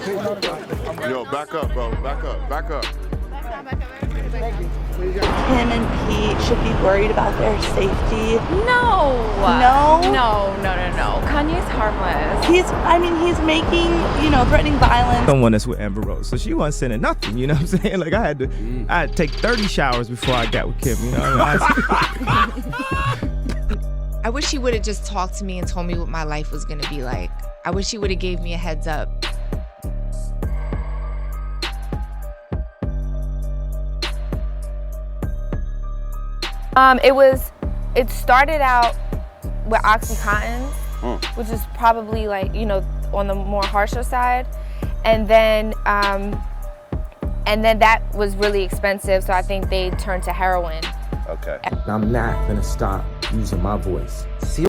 Yo, back up, bro. Back up. Back up. Him and Pete should be worried about their safety. No. No? No. Kanye's harmless. He's making, threatening violence. Someone that's with Amber Rose, so she wasn't sending nothing, you know what I'm saying? Like I had to take 30 showers before I got with Kim, you know what I mean? I wish he would have just talked to me and told me what my life was gonna be like. I wish he would have gave me a heads up. It started out with Oxycontin, which is probably like, on the more harsher side. And then that was really expensive, so I think they turned to heroin. Okay. I'm not gonna stop using my voice. See?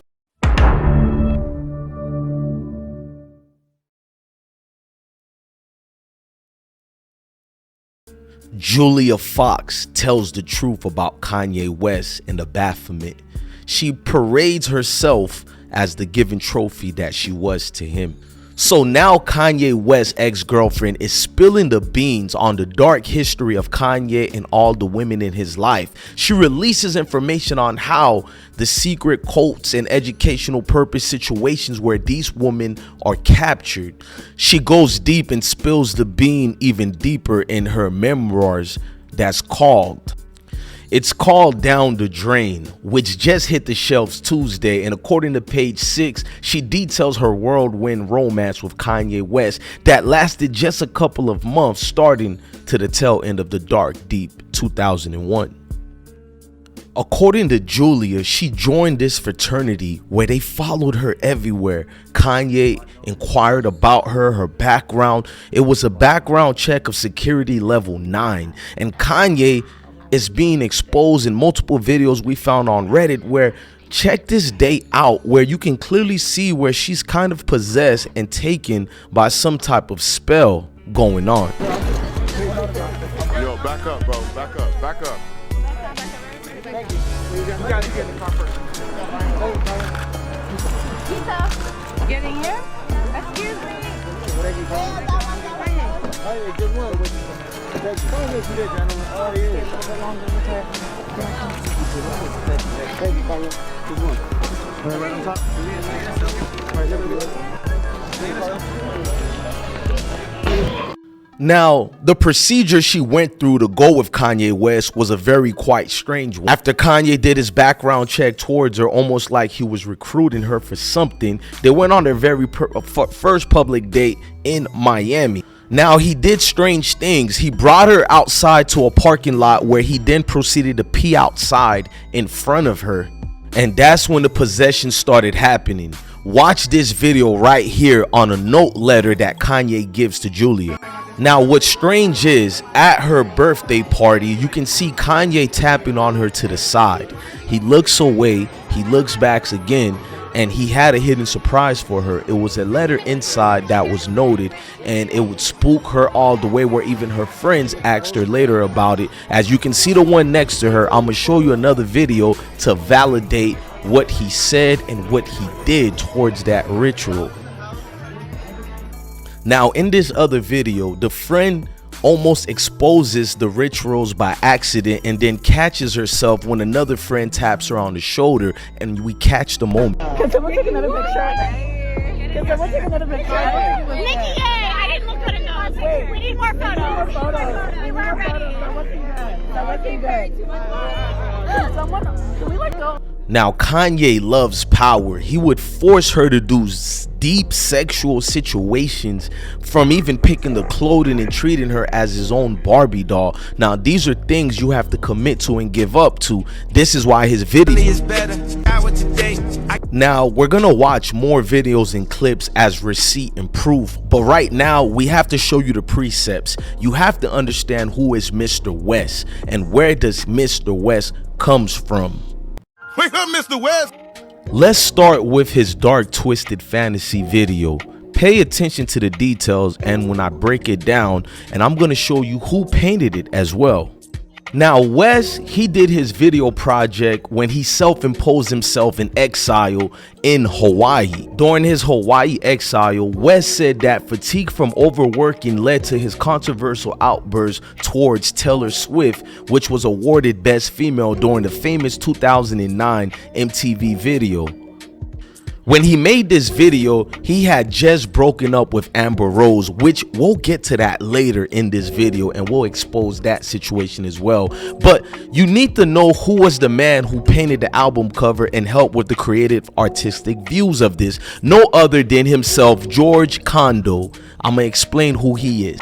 Julia Fox tells the truth about Kanye West and the Baphomet. She parades herself as the given trophy that she was to him. So now Kanye West's ex-girlfriend is spilling the beans on the dark history of Kanye and all the women in his life. She releases information on how the secret cults and educational purpose situations where these women are captured. She goes deep and spills the bean even deeper in her memoirs It's called Down the Drain, which just hit the shelves Tuesday, and according to page 6, she details her whirlwind romance with Kanye West that lasted just a couple of months, starting to the tail end of the dark, deep 2001. According to Julia, she joined this fraternity where they followed her everywhere. Kanye inquired about her background. It was a background check of security level 9, and Kanye is being exposed in multiple videos we found on Reddit where, check this date out, where you can clearly see where she's kind of possessed and taken by some type of spell going on. Yo, back up, bro. Back up. Back up. You gotta get in the car first. Get in here? Excuse me. Hey, good one. Now, the procedure she went through to go with Kanye West was a very quite strange one. After Kanye did his background check towards her, almost like he was recruiting her for something, they went on their very first public date in Miami. Now, he did strange things. He brought her outside to a parking lot where he then proceeded to pee outside in front of her. And that's when the possession started happening. Watch this video right here on a note letter that Kanye gives to Julia. Now, what's strange is, at her birthday party, you can see Kanye tapping on her to the side. He looks away, he looks back again, and he had a hidden surprise for her. It was a letter inside that was noted, and it would spook her all the way where even her friends asked her later about it. As you can see the one next to her, I'm gonna show you another video to validate what he said and what he did towards that ritual. Now, in this other video, the friend almost exposes the rituals by accident and then catches herself when another friend taps her on the shoulder, and we catch the moment. Can someone take another picture? Can someone take another picture? Nikki, I didn't look good enough. Wait. We need more photos. We're ready. That looking good. Can we let go? Now, Kanye loves power. He would force her to do deep sexual situations, from even picking the clothing and treating her as his own Barbie doll. Now, these are things you have to commit to and give up to. This is why his video is better. Now, we're gonna watch more videos and clips as receipt and proof, but right now we have to show you the precepts. You have to understand who is Mr. West and where does Mr. West comes from. Wake up, Mr. West. Let's start with his dark twisted fantasy video. Pay attention to the details and when I break it down, and I'm going to show you who painted it as well. Now, West, he did his video project when he self-imposed himself in exile in Hawaii. During his Hawaii exile, West said that fatigue from overworking led to his controversial outburst towards Taylor Swift, which was awarded Best Female during the famous 2009 MTV video. When he made this video, he had just broken up with Amber Rose, which we'll get to that later in this video and we'll expose that situation as well. But you need to know who was the man who painted the album cover and helped with the creative artistic views of this. No other than himself, George Kondo. I'm gonna explain who he is.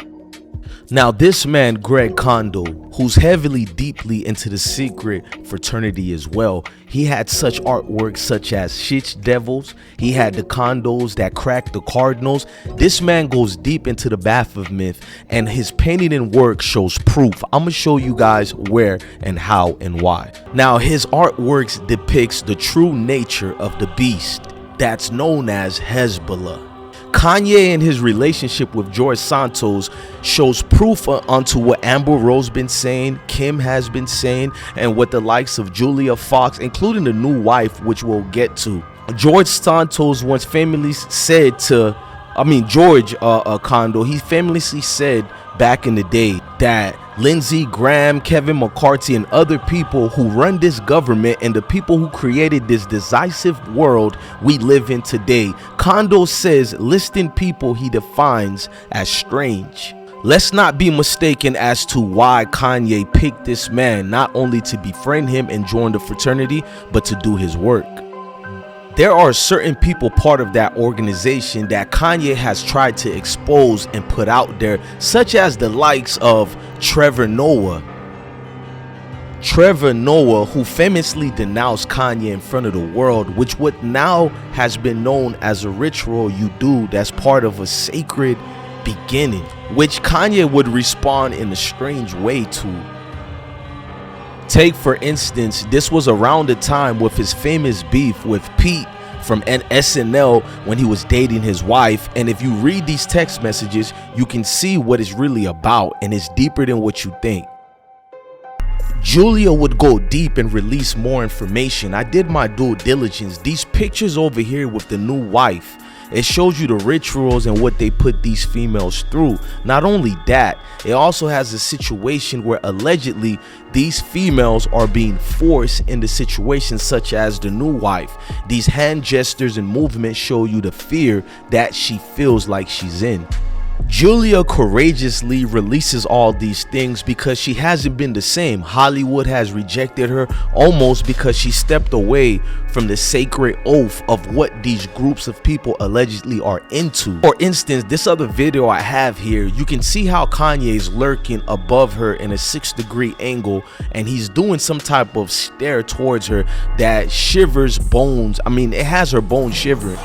Now, this man, Greg Kondo, who's heavily deeply into the secret fraternity as well, he had such artwork such as Shitch Devils, he had the Kondos that cracked the Cardinals. This man goes deep into the Baphomet, and his painting and work shows proof. I'm gonna show you guys where and how and why. Now, his artworks depicts the true nature of the beast that's known as Hezbollah. Kanye and his relationship with George Santos shows proof onto what Amber Rose been saying, Kim has been saying, and what the likes of Julia Fox, including the new wife, which we'll get to. George Santos once famously said to, George Kondo, he famously said back in the day that Lindsey Graham, Kevin McCarthy, and other people who run this government and the people who created this decisive world we live in today. Kondo says listing people he defines as strange. Let's not be mistaken as to why Kanye picked this man, not only to befriend him and join the fraternity, but to do his work. There are certain people part of that organization that Kanye has tried to expose and put out there, such as the likes of Trevor Noah. Trevor Noah, who famously denounced Kanye in front of the world, which what now has been known as a ritual you do that's part of a sacred beginning, which Kanye would respond in a strange way to. Take for instance, this was around the time with his famous beef with Pete from SNL when he was dating his wife, and if you read these text messages, you can see what it's really about, and it's deeper than what you think. Julia would go deep and release more information. I did my due diligence. These pictures over here with the new wife, it shows you the rituals and what they put these females through. Not only that, it also has a situation where allegedly these females are being forced into situations such as the new wife. These hand gestures and movements show you the fear that she feels like she's in. Julia courageously releases all these things because she hasn't been the same. Hollywood has rejected her almost because she stepped away from the sacred oath of what these groups of people allegedly are into. For instance, this other video I have here, you can see how Kanye is lurking above her in a 6-degree angle, and he's doing some type of stare towards her that shivers bones. It has her bones shivering.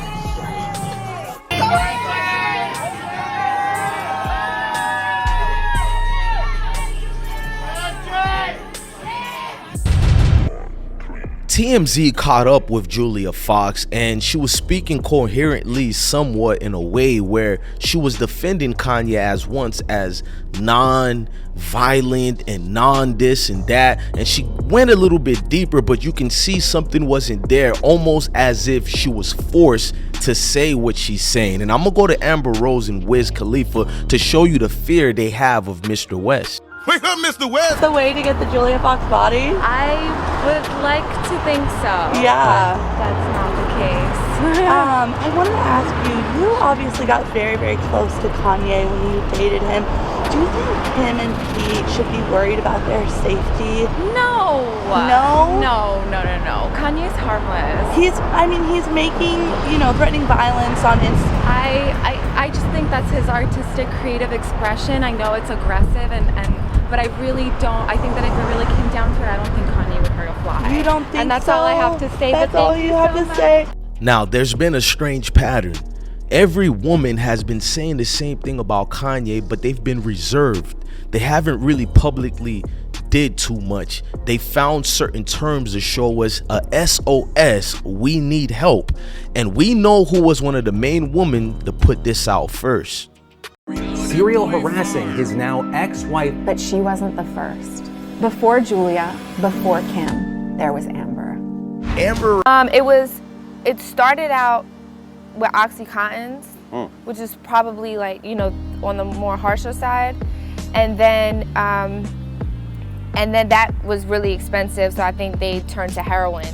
TMZ caught up with Julia Fox, and she was speaking coherently somewhat in a way where she was defending Kanye as non-violent and non-this and that, and she went a little bit deeper, but you can see something wasn't there, almost as if she was forced to say what she's saying. And I'm gonna go to Amber Rose and Wiz Khalifa to show you the fear they have of Mr. West. Wake up, Mr. West! The way to get the Julia Fox body? I would like to think so. Yeah. But that's not the case. I wanted to ask you, you obviously got very, very close to Kanye when you dated him. Do you think him and Pete should be worried about their safety? No. No? No. Kanye's harmless. He's making, threatening violence on his... I just think that's his artistic, creative expression. I know it's aggressive, but I really don't. I think that if it really came down to it, I don't think Kanye would hurt a fly. You don't think so? And that's all I have to say. That's all you have to say? Now, there's been a strange pattern. Every woman has been saying the same thing about Kanye, but they've been reserved. They haven't really publicly did too much. They found certain terms to show us a SOS, we need help. And we know who was one of the main women to put this out first. Serial harassing his now ex-wife. But she wasn't the first. Before Julia, before Kim, there was Amber. Amber. It started out with Oxycontins, which is probably like, you know, on the more harsher side. And then that was really expensive, so I think they turned to heroin.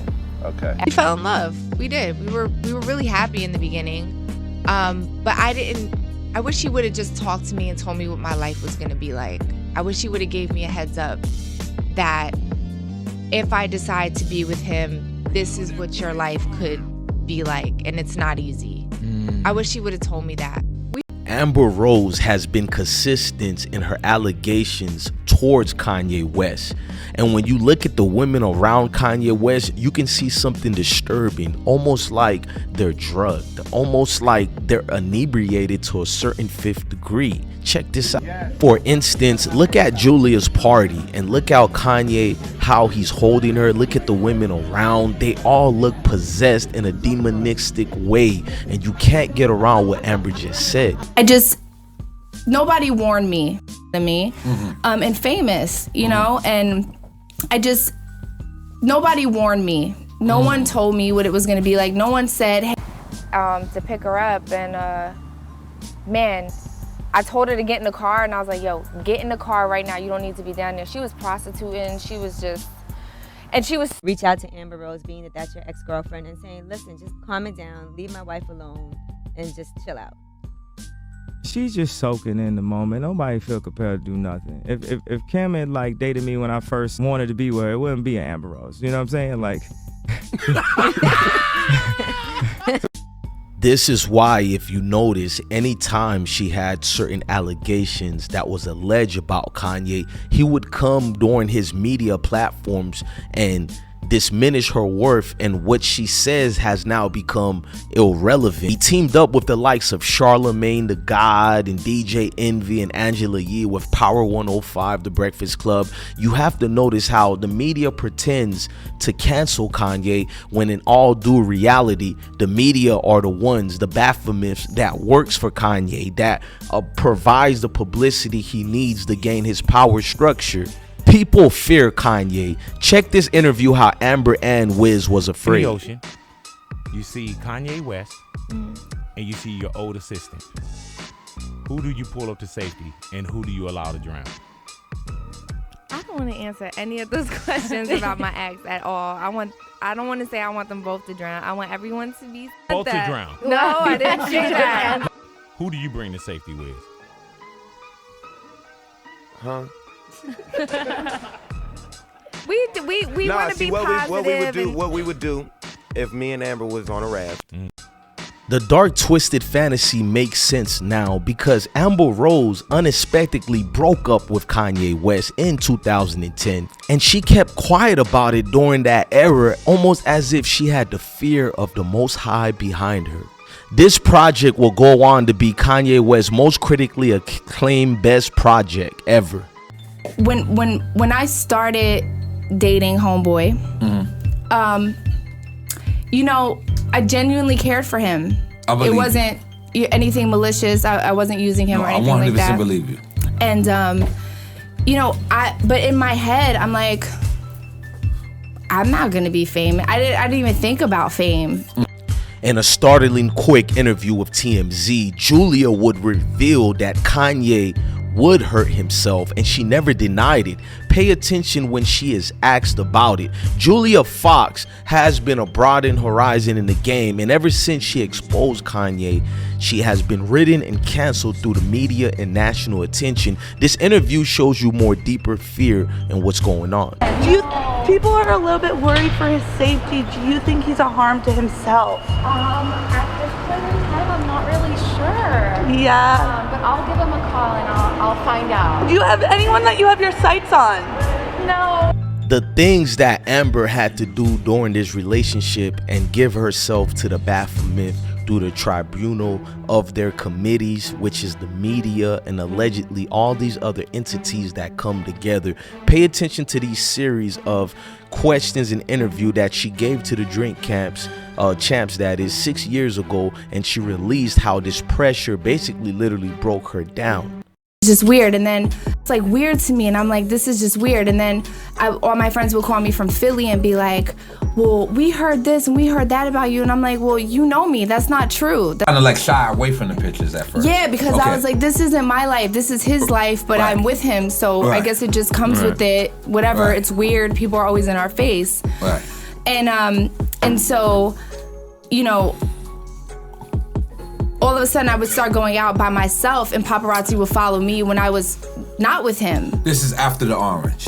Okay. We fell in love. We did. We were really happy in the beginning. But I wish he would have just talked to me and told me what my life was gonna be like. I wish he would have gave me a heads up that if I decide to be with him, this is what your life could be like, and it's not easy. I wish he would have told me that. Amber Rose has been consistent in her allegations towards Kanye West. And when you look at the women around Kanye West, you can see something disturbing, almost like they're drugged, almost like they're inebriated to a certain fifth degree. Check this out. For instance, look at Julia's party and look how Kanye, how he's holding her. Look at the women around. They all look possessed in a demonistic way. And you can't get around what Amber just said. Nobody warned me than me, and Famous, you know, and nobody warned me. No one told me what it was gonna be like. No one said, hey, to pick her up, and man, I told her to get in the car, and I was like, yo, get in the car right now. You don't need to be down there. She was prostituting. She was reach out to Amber Rose, being that that's your ex-girlfriend, and saying, listen, just calm it down, leave my wife alone, and just chill out. She's just soaking in the moment. Nobody feel compelled to do nothing. If Kim had like dated me when I first wanted to be with her, it wouldn't be an Amber Rose. You know what I'm saying? Like. This is why, if you notice, anytime she had certain allegations that was alleged about Kanye, he would come during his media platforms and diminish her worth, and what she says has now become irrelevant. He teamed up with the likes of Charlamagne the God and DJ Envy and Angela Yee with Power 105, The Breakfast Club. You have to notice how the media pretends to cancel Kanye when in all due reality, the media are the ones, the Baphomets that works for Kanye, that provides the publicity he needs to gain his power structure. People fear Kanye. Check this interview how Amber and Wiz was afraid. In the ocean, you see Kanye West and you see your old assistant. Who do you pull up to safety and who do you allow to drown? I don't want to answer any of those questions about my ex at all. I don't want to say I want them both to drown. I want everyone to be both to drown. No, I didn't say that. Who do you bring to safety with? Huh? we want to be positive. What we would do if me and Amber was on a raft. The dark twisted fantasy makes sense now because Amber Rose unexpectedly broke up with Kanye West in 2010, and she kept quiet about it during that era, almost as if she had the fear of the Most High behind her. This project will go on to be Kanye West's most critically acclaimed best project ever. When I started dating Homeboy, you know, I genuinely cared for him. It wasn't anything malicious. I wasn't using him or anything like that. I 100% believe you. And you know, but in my head, I'm like, I'm not gonna be famous. I didn't even think about fame. In a startling quick interview with TMZ, Julia would reveal that Kanye would hurt himself, and she never denied it. Pay attention when she is asked about it. Julia Fox has been a broadened horizon in the game, and ever since she exposed Kanye, she has been ridden and canceled through the media and national attention. This interview shows you more deeper fear and what's going on. People are a little bit worried for his safety. Do you think he's a harm to himself? At this point in time, I'm not really sure. Yeah. But I'll give him a call and I'll find out. Do you have anyone that you have your sights on? No. The things that Amber had to do during this relationship and give herself to the Baphomet through the tribunal of their committees, which is the media and allegedly all these other entities that come together. Pay attention to these series of questions and interview that she gave to the drink champs that is 6 years ago, and she released how this pressure basically literally broke her down. It's just weird. And then It's like weird to me, and I'm like, this is just weird. And then all my friends will call me from Philly and be like, well, we heard this and we heard that about you. And I'm like, well, you know me, that's not true. Kind of like shy away from the pictures at first. Yeah, because I was like, this isn't my life, this is his life, but I'm with him, so I guess it just comes with it, whatever. It's weird, people are always in our face. And so, you know, all of a sudden I would start going out by myself and paparazzi would follow me when I was not with him. This is after the orange.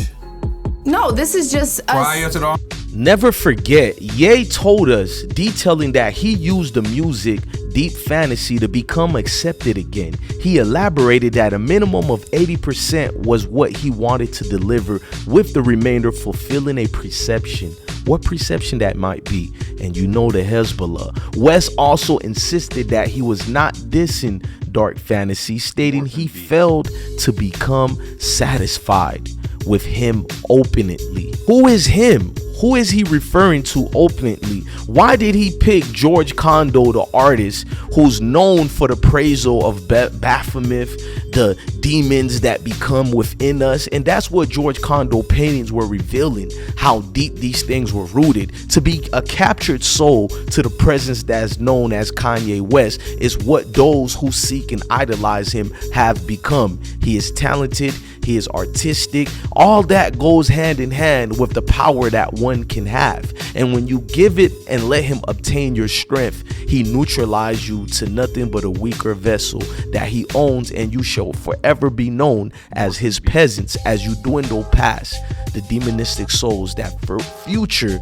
No, this is just prior to the. Never forget, Ye told us, detailing that he used the music Deep Fantasy to become accepted again. He elaborated that a minimum of 80% was what he wanted to deliver, with the remainder fulfilling a perception. What perception that might be, and you know, the Hezbollah. West also insisted that he was not dissing Dark Fantasy, stating he failed to become satisfied with him openly. Who is him? Who is he referring to openly? Why did he pick George Kondo, the artist who's known for the praisal of Baphomet, the demons that become within us? And that's what George Kondo paintings were revealing, how deep these things were rooted. To be a captured soul to the presence that's known as Kanye West is what those who seek and idolize him have become. He is talented, he is artistic. All that goes hand in hand with the power that one can have. And when you give it and let him obtain your strength, he neutralizes you to nothing but a weaker vessel that he owns, and you shall forever be known as his peasants as you dwindle past the demonistic souls that for future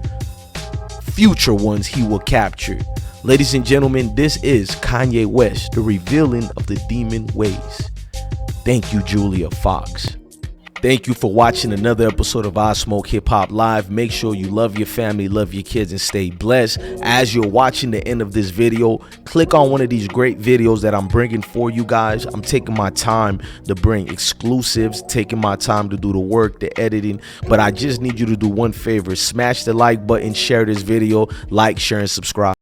ones he will capture. Ladies and gentlemen, this is Kanye West, the revealing of the demon ways. Thank you, Julia Fox. Thank you for watching another episode of I Smoke Hip Hop Live. Make sure you love your family, love your kids, and stay blessed. As you're watching the end of this video, click on one of these great videos that I'm bringing for you guys. I'm taking my time to bring exclusives, taking my time to do the work, the editing, but I just need you to do one favor. Smash the like button, share this video, like, share, and subscribe.